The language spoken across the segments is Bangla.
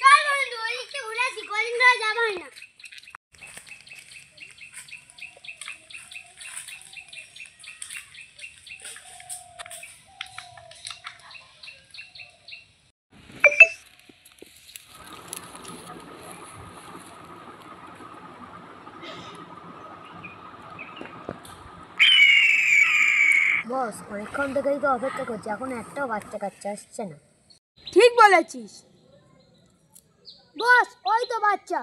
চল বন্ধু ওইদিকে ঘুরে আসি, কদিন ধরে যাওয়া হয় না। বস, অনেকক্ষণ থেকেই তো অপেক্ষা করছি, এখন একটাও বাচ্চা কাচ্চা আসছে না। ঠিক বলেছিস বস, ওই তো বাচ্চা।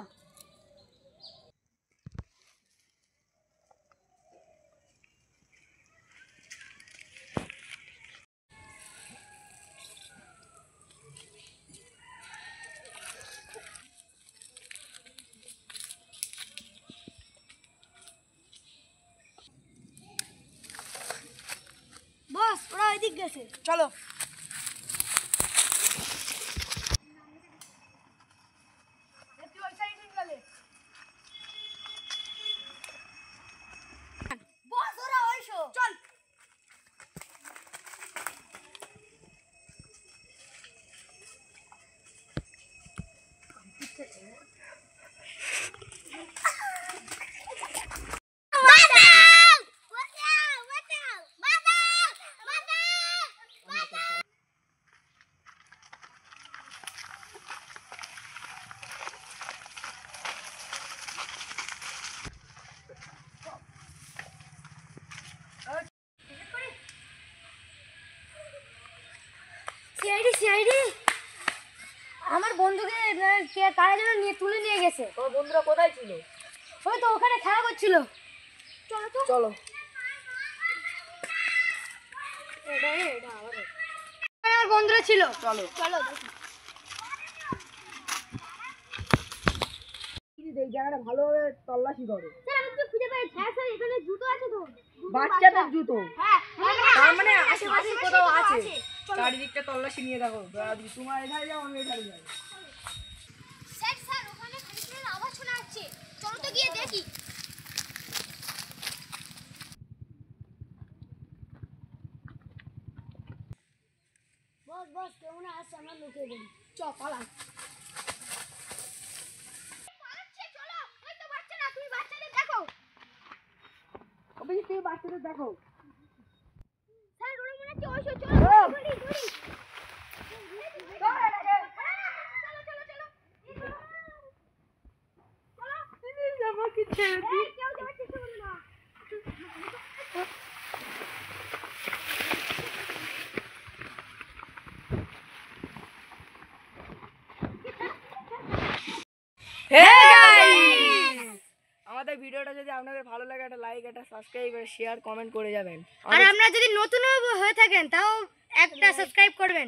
বস, ওরা ওইদিক গেছে। চলো। বস, ওরা ওইসো। চল। সিআইডি আমার বন্ধুকে কারা যেন নিয়ে তুলে নিয়ে গেছে। তোর বন্ধুরা কোথায় ছিল? ওই তো ওখানে খেলা করছিল। চলো তো। চলো। আমার বন্ধুরা ছিল। চলো চলো। এই জায়গাটা ভালোভাবে তল্লাশি করো। স্যার, আমি তো খুঁজে পাই। হ্যাঁ স্যার, এখানে জুতো আছে তো। বাচ্চাদের জুতো? হ্যাঁ, তার মানে আশেপাশে কোথাও আছে। চারিদিকটা তল্লাশি নিয়ে দেখো। তোমার এখানে যাও, আমি এখানে যাই। স্যার, ওখানে খানিকক্ষণ আওয়াজ শোনা যাচ্ছে। চলো তো গিয়ে দেখি। বস, কেউ না আসছে, আমরা লুকিয়ে বলি। পালা। চলো, ওই তো বাচ্চারা, তুমি বাচ্চাদের দেখো। তুমি বাচ্চাদের দেখো। স্যার, ওরা মনে হচ্ছে ওইসব। চলো, দৌড়ি। আমাকে ছেড়ে দিই। কেউ যাওয়ার চেষ্টা করবে না। আমাদের ভিডিওটা যদি আপনাদের ভালো লাগে, একটা লাইক, একটা সাবস্ক্রাইব, শেয়ার, কমেন্ট করে যাবেন। আর আপনারা যদি নতুন হয়ে থাকেন তাও একটা সাবস্ক্রাইব করবেন।